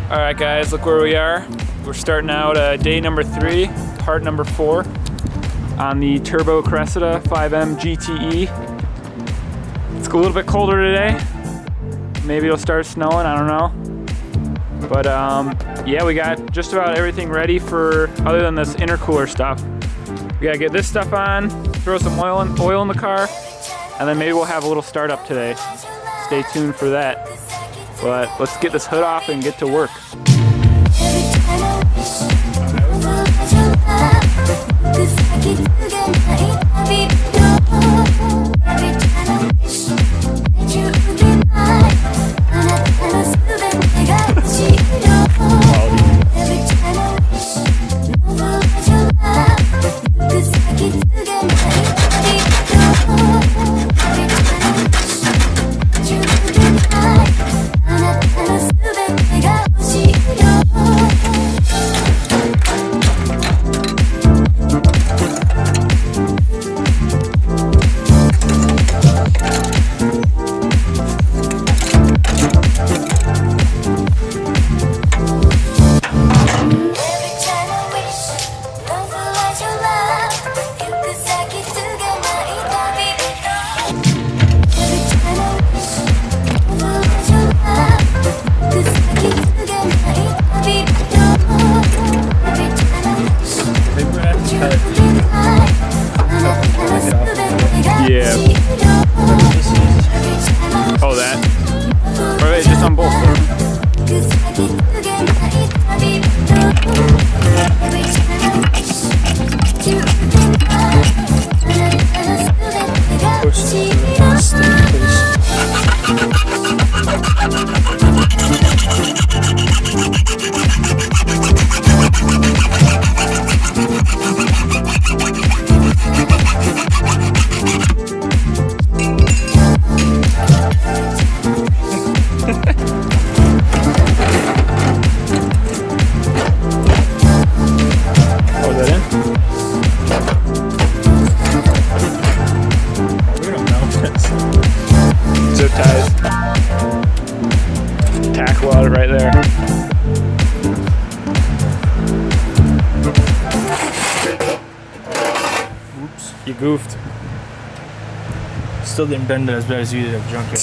Alright guys, look where we are. We're starting out day number 3, part number 4 on the Turbo Cressida 5M GTE. It's a little bit colder today. Maybe it'll start snowing, I don't know. But yeah, we got just about everything ready for, other than this intercooler stuff. We gotta get this stuff on, throw some oil in the car, and then maybe we'll have a little startup today. Stay tuned for that. But let's get this hood off and get to work. Yeah. Oh, that? Or wait, just on both. Zip ties. Tack weld right there. Oops. You goofed. Still didn't bend it as bad as you did at Junkyard.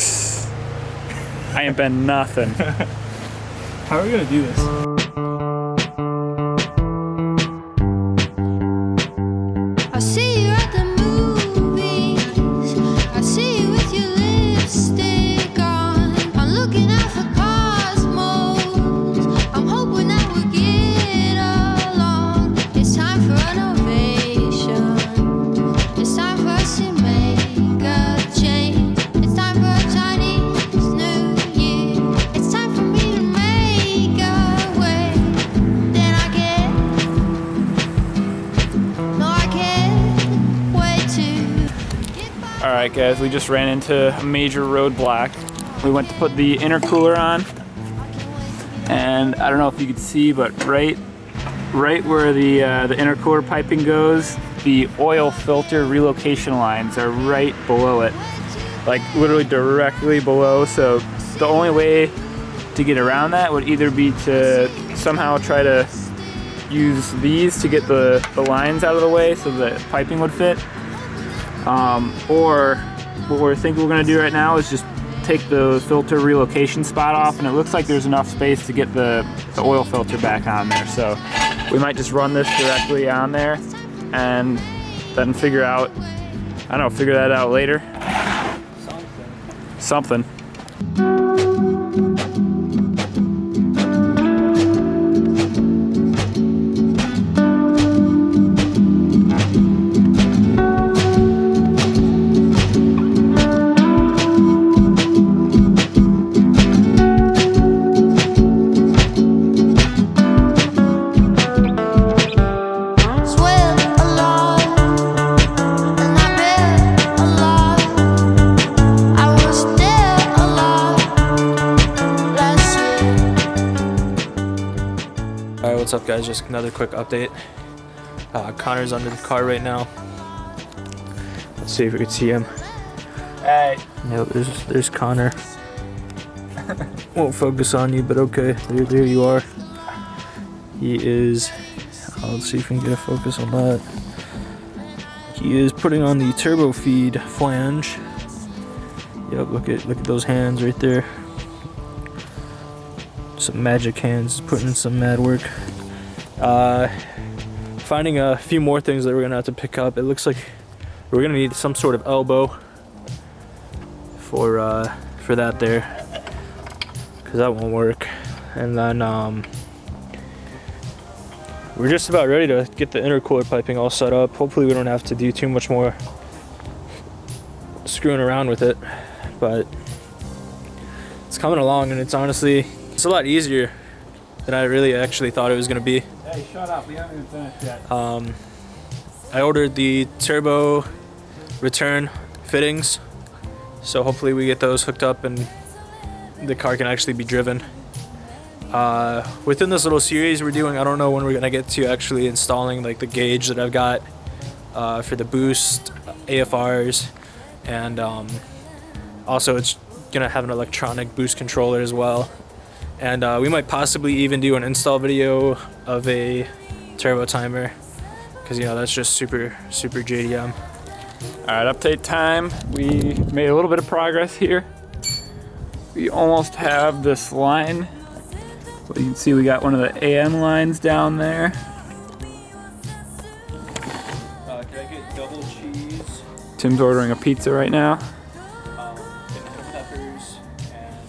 I ain't been nothing. How are we gonna do this? I see you at the movies. I see you with your lipstick on. I'm looking out for cosmos. I'm hoping that we'll get along. It's time for an ovation. It's time for us to make a change. It's time for a Chinese New Year. It's time for me to make a way. Then I get. No, I can't wait to. Alright guys, we just ran into a major roadblock. We went to put the intercooler on, and I don't know if you could see, but right where the intercooler piping goes, the oil filter relocation lines are right below it. Like literally directly below, so the only way to get around that would either be to somehow try to use these to get the lines out of the way so the piping would fit. Or what we're thinking we're going to do right now is just take the filter relocation spot off, and it looks like there's enough space to get the oil filter back on there. So we might just run this directly on there and then figure that out later. Something. Sweat a lot, and I bet a lot. I was there a lot last year. Alright, what's up guys? Just another quick update. Connor's under the car right now. Let's see if we can see him. Hey. No, there's Connor. won't focus on you, but okay, there you are. He is, let's see if we can get a focus on that. He is putting on the turbo feed flange. Yep, look at those hands right there. Some magic hands, putting in some mad work. Finding a few more things that we're gonna have to pick up. It looks like we're gonna need some sort of elbow for that there, because that won't work. And then we're just about ready to get the intercooler piping all set up. Hopefully we don't have to do too much more screwing around with it, but it's coming along, and it's honestly, it's a lot easier than I really actually thought it was gonna be. Hey, shut up, we haven't even finished yet. I ordered the turbo return fittings, so hopefully we get those hooked up and the car can actually be driven. Within this little series we're doing, I don't know when we're gonna get to actually installing like the gauge that I've got for the boost, AFRs, and also it's gonna have an electronic boost controller as well. And we might possibly even do an install video of a turbo timer, because you know that's just super JDM. All right, update time. We made a little bit of progress here. We almost have this line. So you can see we got one of the AM lines down there. Can I get double cheese? Tim's ordering a pizza right now. Peppers and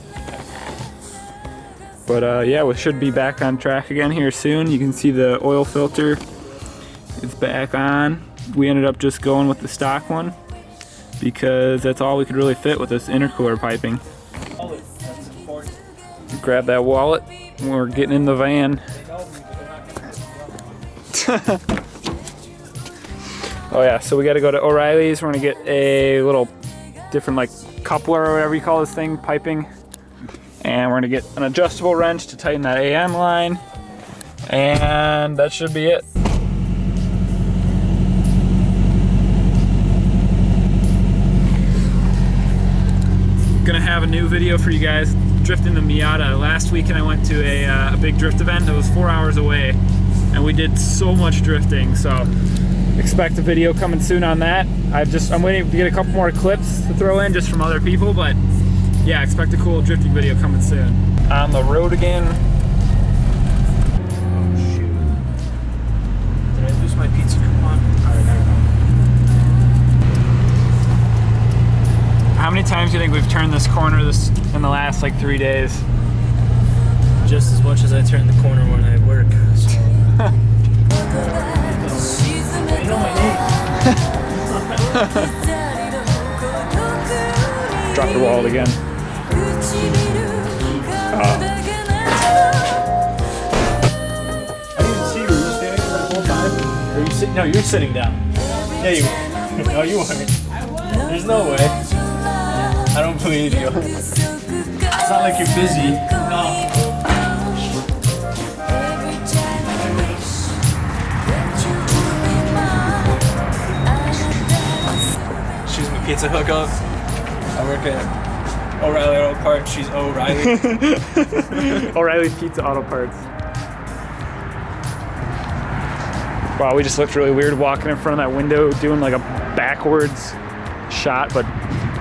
But yeah, we should be back on track again here soon. You can see the oil filter is back on. We ended up just going with the stock one because that's all we could really fit with this intercooler piping. that's important. Grab that wallet. We're getting in the van. Oh yeah, so we got to go to O'Reilly's. We're gonna get a little different like coupler or whatever you call this thing, piping. And we're gonna get an adjustable wrench to tighten that AM line. And that should be it. Gonna have a new video for you guys drifting the Miata. Last weekend I went to a big drift event that was 4 hours away, and we did so much drifting, so expect a video coming soon on that. I'm waiting to get a couple more clips to throw in just from other people, but yeah, expect a cool drifting video coming soon. On the road again. Oh shoot. Did I lose my pizza coupon? Alright, never mind. How many times do you think we've turned this corner in the last like 3 days? Just as much as I turn the corner when I work. So. You know my name. Drop the wallet again. I didn't see you. Were you standing for the whole time? Or you sit? No, you're sitting down. Yeah, you were. No, you weren't. There's no way. I don't believe you. It's not like you're busy. No. She's my pizza hookup. I work at O'Reilly Auto Parts. She's O'Reilly. O'Reilly's Pizza Auto Parts. Wow, we just looked really weird walking in front of that window doing like a backwards shot, but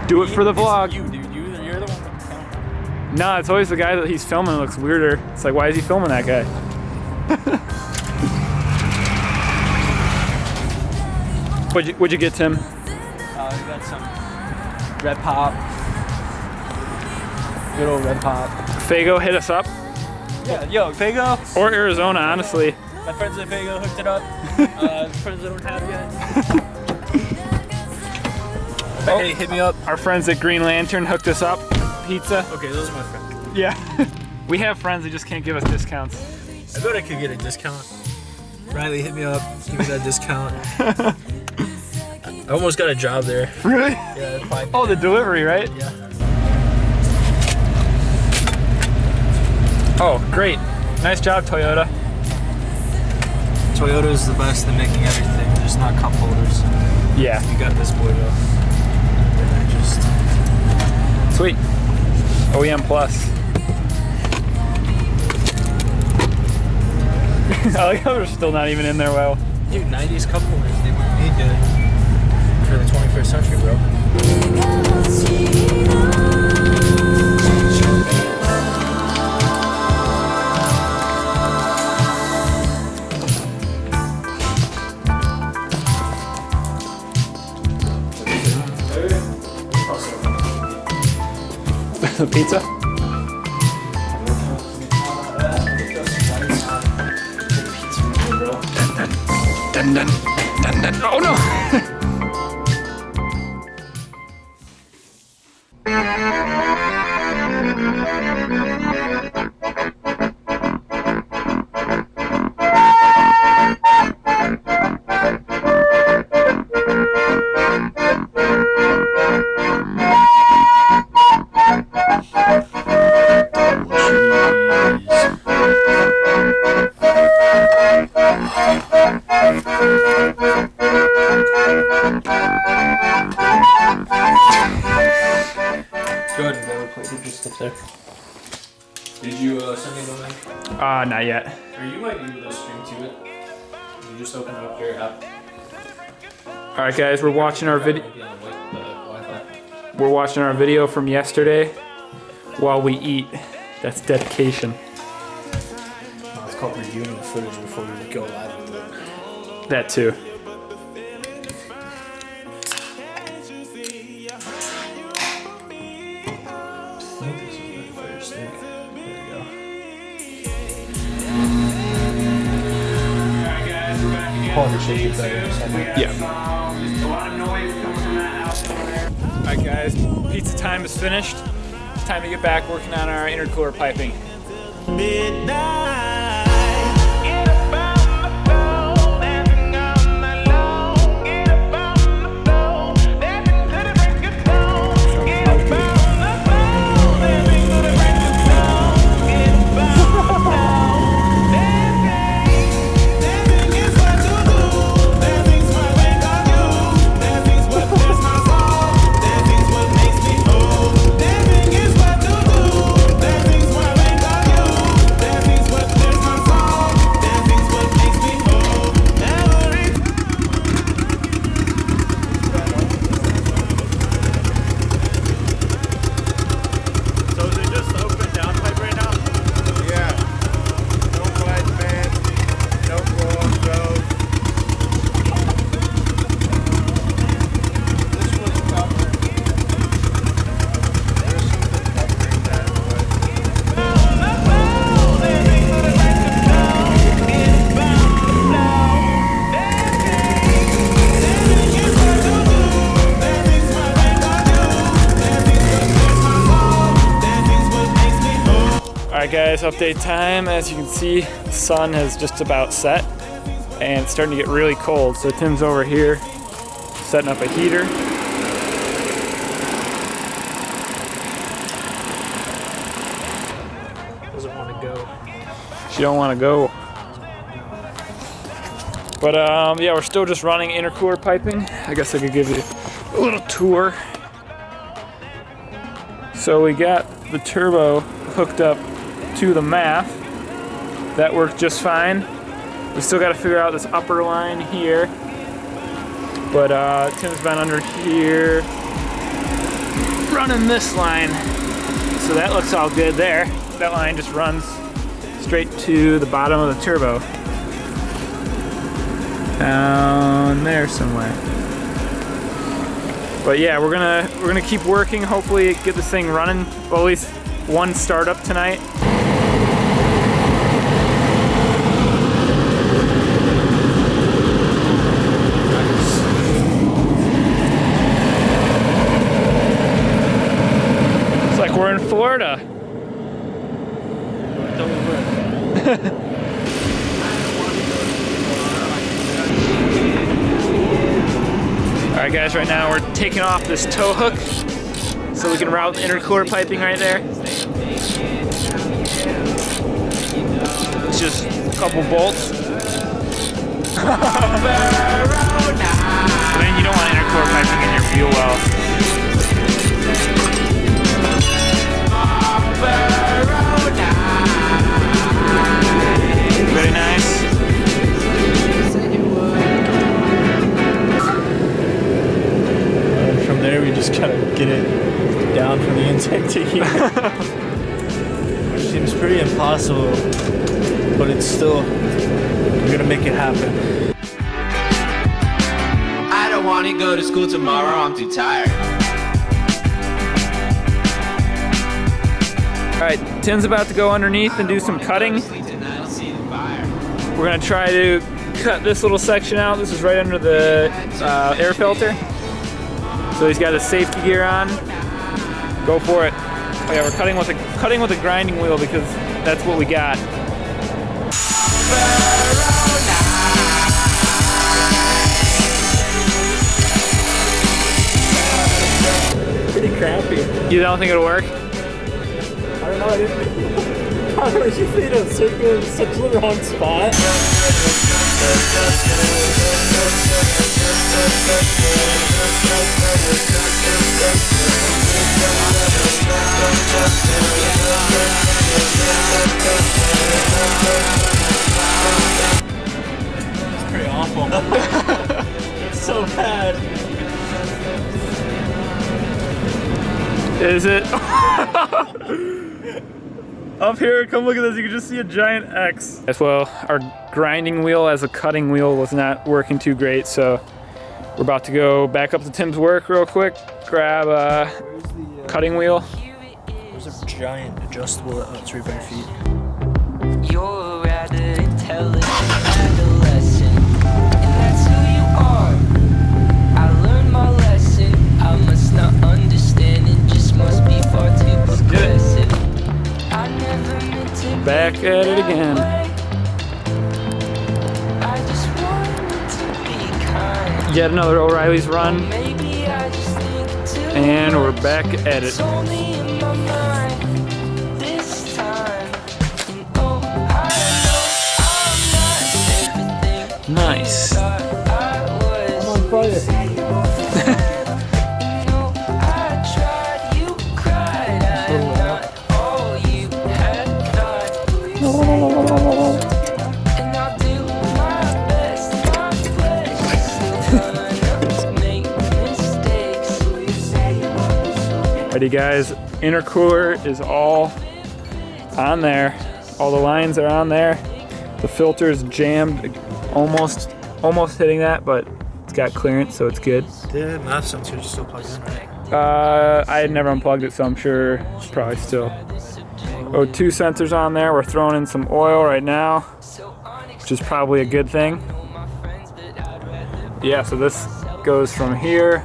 do it for the vlog. You, dude. You're the one with the camera. No, it's always the guy that he's filming that looks weirder. It's like, why is he filming that guy? What'd you get, Tim? We got some red pop. Good old red pop. Fago hit us up. Yeah, yo, Fago. Or Arizona, honestly. My friends at Fago hooked it up. Friends that don't have it yet. Hey, hit me up. Our friends at Green Lantern hooked us up. Pizza. Okay, those are my friends. Yeah. We have friends that just can't give us discounts. I bet I could get a discount. Riley, hit me up. Give me that discount. I almost got a job there. Really? Yeah, 5. Oh, the delivery, right? Yeah. Oh, great. Nice job, Toyota. Toyota is the best at making everything, just not cup holders. Yeah. You got this boy though. Sweet. OEM Plus. I like how they're still not even in there well. Dude, 90s cup holders, they were made good for the 21st century, bro. The pizza? Dun, dun, dun, dun. Oh no! Go ahead and grab a plate or just up there. Did you send me the link? Not yet. Or you might be able to stream to it. You just open up your app. Alright guys, we're watching our video. We're watching our video from yesterday while we eat. That's dedication. No, it's called reviewing the footage before we go live with it. That too. I think this is my first thing. There we go. Alright guys, we're back again. Quality should get better in a second. Yeah. A lot of noise coming from that house over there. Alright guys, pizza time is finished. Time to get back working on our intercooler piping. Alright guys, update time. As you can see, the sun has just about set and it's starting to get really cold. So Tim's over here setting up a heater. Doesn't want to go. She don't want to go. But yeah, we're still just running intercooler piping. I guess I could give you a little tour. So we got the turbo hooked up to the MAF. That worked just fine. We still got to figure out this upper line here. But Tim's been under here running this line. So that looks all good there. That line just runs straight to the bottom of the turbo. Down there somewhere. But yeah, we're gonna keep working, hopefully get this thing running. Well, at least one startup tonight. It's like we're in Florida. Alright guys, right now we're taking off this tow hook so we can route the intercooler piping right there. It's just a couple bolts. I mean, you don't want intercooler piping in your fuel well. Very nice. impossible, but it's still, we're gonna make it happen. I don't want to go to school tomorrow, I'm too tired. Alright, Tim's about to go underneath and do some cutting. We're gonna try to cut this little section out. This is right under the air filter. So he's got his safety gear on. Go for it. Oh yeah, we're cutting with a grinding wheel because that's what we got. Pretty crappy. You don't think it'll work? I don't know, I don't know, you made a circle in such the wrong spot. It's pretty awful. It's so bad. Is it? Up here, come look at this, you can just see a giant X. As well, our grinding wheel as a cutting wheel was not working too great, so we're about to go back up to Tim's work real quick, grab a cutting wheel. There's a giant adjustable at 300 feet. You're rather intelligent adolescent, and that's who you are. I learned my lesson. I must not understand it, just must be far too progressive. I never meant to Back at it again. I just wanted to be kind. Yet another O'Reilly's run, Maybe I just think too and we're back at it. It's only in my mind this time. And oh, I know I'm not everything Nice. I was. I'm on fire. No, I tried, you cried, I'm not all you had thought. And I'll do my best, my flesh is gonna make mistakes. Ready guys, intercooler is all on there. All the lines are on there. The filter's jammed, almost hitting that, but it's got clearance, so it's good. The math sensor is still plugged in, right? I had never unplugged it, so I'm sure it's probably still. Oh, 2 sensors on there. We're throwing in some oil right now, which is probably a good thing. Yeah, so this goes from here.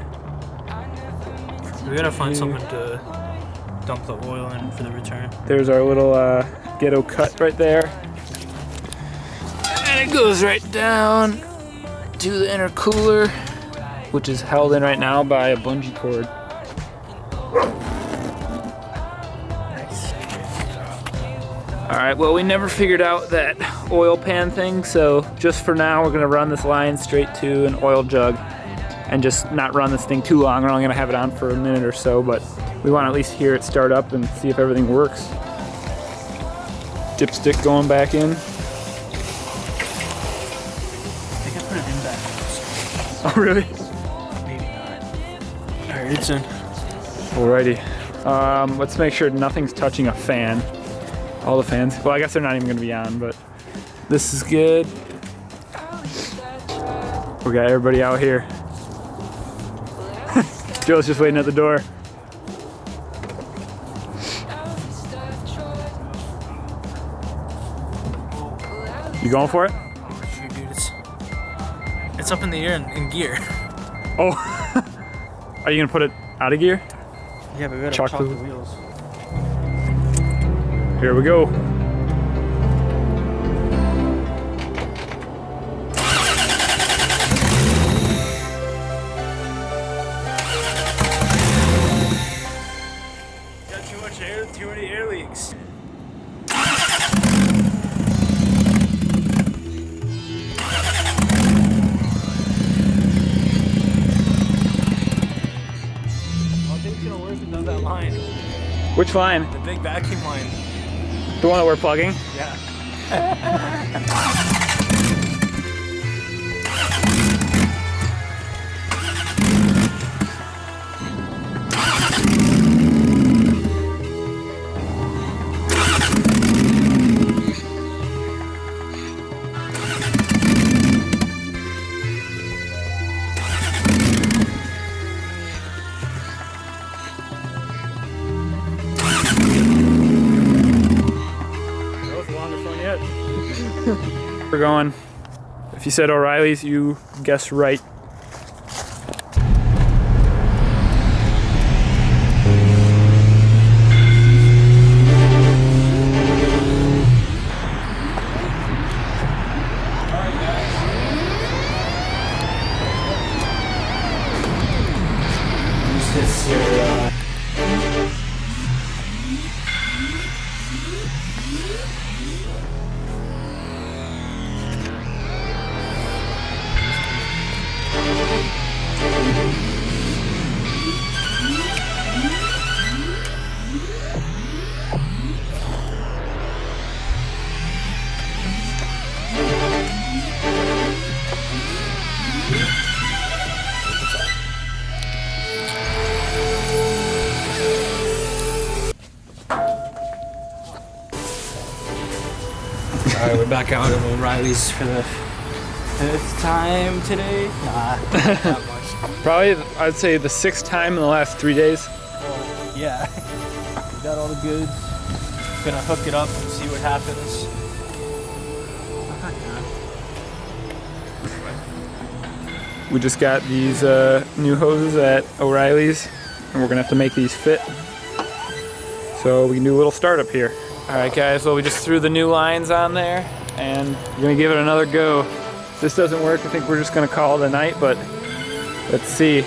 We gotta find something to dump the oil in for the return. There's our little ghetto cut right there. And it goes right down to the intercooler, which is held in right now by a bungee cord. Alright, well we never figured out that oil pan thing, so just for now we're gonna run this line straight to an oil jug and just not run this thing too long. We're only gonna have it on for a minute or so, but we want to at least hear it start up and see if everything works. Dipstick going back in. I think I put it in back. Oh really? Maybe not. Alright, it's in. Alrighty. Let's make sure nothing's touching a fan. All the fans. Well, I guess they're not even gonna be on, but this is good. We got everybody out here. Joe's just waiting at the door. You going for it? Shoot, dude, it's up in the air in gear. Oh. Are you gonna put it out of gear? Yeah, but we gotta Chalk chalk the- the wheels. Here we go. Got too much air, too many air leaks. That line. Which line? The big vacuum line. The one that we're plugging? Yeah. it. We're going. If you said O'Reilly's, you guessed right. Alright, we're back out of O'Reilly's for the 5th time today. Nah, not that much. Probably, I'd say the 6th time in the last 3 days. Yeah. We got all the goods. Gonna hook it up and see what happens. We just got these new hoses at O'Reilly's, and we're gonna have to make these fit. So we can do a little startup here. All right, guys, well, we just threw the new lines on there, and we're gonna give it another go. If this doesn't work, I think we're just gonna call it a night, but let's see.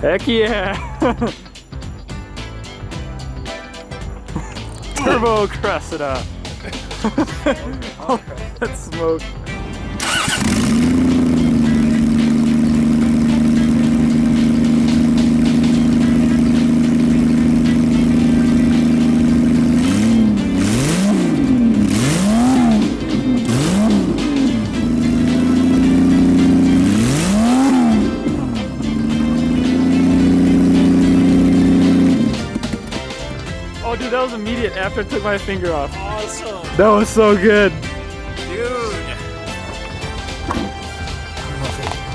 Heck yeah! Turbo Cressida. That smoke. Oh, dude, that was immediate after I took my finger off. Awesome. That was so good. Dude. I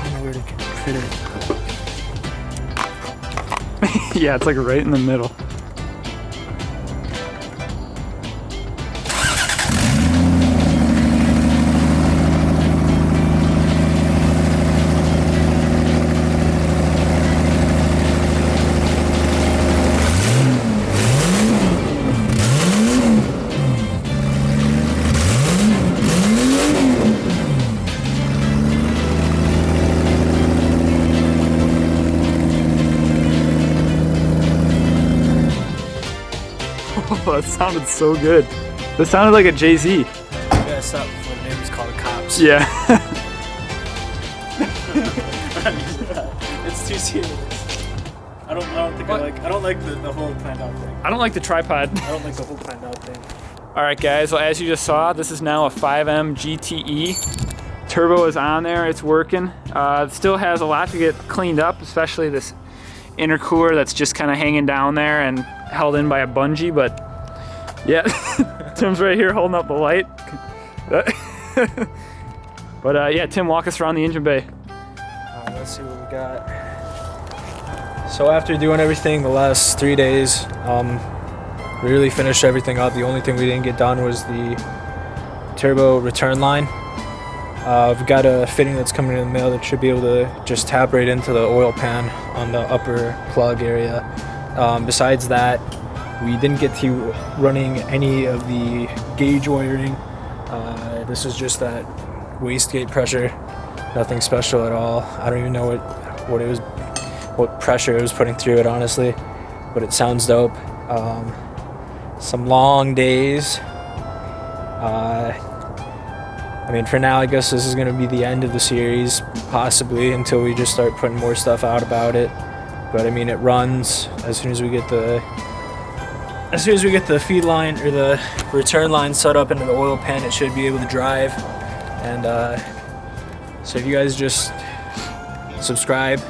don't know where to fit it. Yeah, it's like right in the middle. Oh, that sounded so good. That sounded like a Jay-Z. You gotta stop before the neighbors call the cops. Yeah. It's too serious. I don't like the whole planned out thing. I don't like the tripod. I don't like the whole planned out thing. All right, guys, well, as you just saw, this is now a 5M GTE. Turbo is on there, it's working. It still has a lot to get cleaned up, especially this intercooler that's just kind of hanging down there and held in by a bungee, but yeah, Tim's right here holding up the light. But yeah, Tim, walk us around the engine bay. Let's see what we got. So after doing everything the last 3 days, we really finished everything up. The only thing we didn't get done was the turbo return line. We've got a fitting that's coming in the mail that should be able to just tap right into the oil pan on the upper plug area. Besides that, we didn't get to running any of the gauge wiring. This is just that wastegate pressure, nothing special at all. I don't even know what pressure it was putting through it, honestly, but it sounds dope. Some long days. I mean, for now, I guess this is going to be the end of the series, possibly, until we just start putting more stuff out about it. But I mean, it runs as soon as we get the as soon as we get the feed line or the return line set up into the oil pan, it should be able to drive. And so if you guys just subscribe,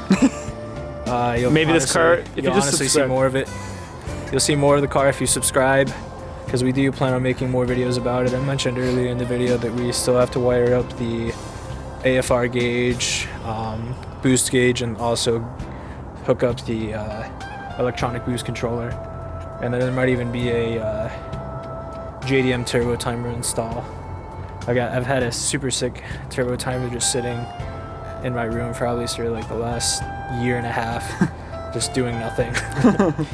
you'll Maybe this car, if you you'll just honestly see subscribe. more of it. You'll see more of the car if you subscribe, because we do plan on making more videos about it. I mentioned earlier in the video that we still have to wire up the AFR gauge, boost gauge, and also hook up the electronic boost controller. And then there might even be a JDM turbo timer install. I've had a super sick turbo timer just sitting in my room probably for like the last year and a half, just doing nothing.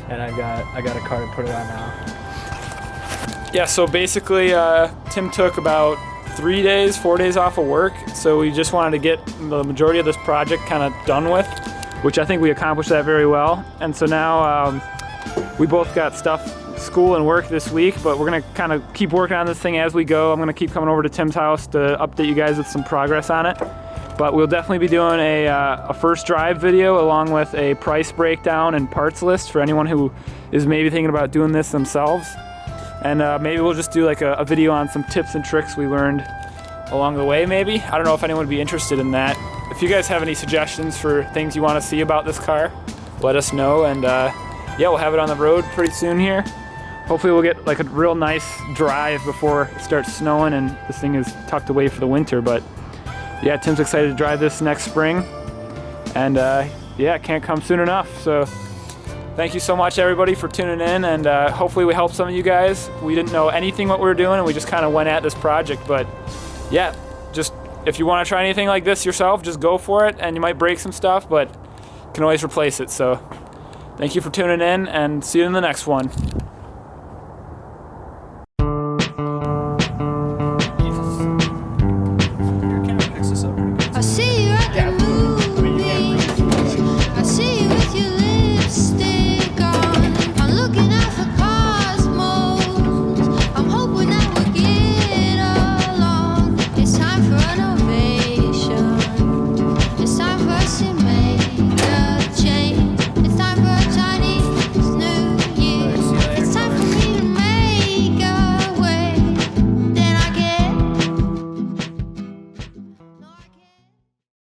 And I got a car to put it on now. Yeah, so basically Tim took about 4 days off of work, so we just wanted to get the majority of this project kind of done with, which I think we accomplished that very well. And so now we both got stuff, school and work this week, but we're gonna kind of keep working on this thing as we go. I'm gonna keep coming over to Tim's house to update you guys with some progress on it. But we'll definitely be doing a first drive video along with a price breakdown and parts list for anyone who is maybe thinking about doing this themselves. And maybe we'll just do like a video on some tips and tricks we learned along the way, maybe. I don't know if anyone would be interested in that. If you guys have any suggestions for things you want to see about this car, let us know. And yeah, we'll have it on the road pretty soon here. Hopefully we'll get like a real nice drive before it starts snowing and this thing is tucked away for the winter. But yeah, Tim's excited to drive this next spring. And yeah, it can't come soon enough. So thank you so much, everybody, for tuning in, and hopefully we helped some of you guys. We didn't know anything what we were doing, and we just kind of went at this project. But yeah, just if you want to try anything like this yourself, just go for it, and you might break some stuff, but you can always replace it. So thank you for tuning in, and see you in the next one.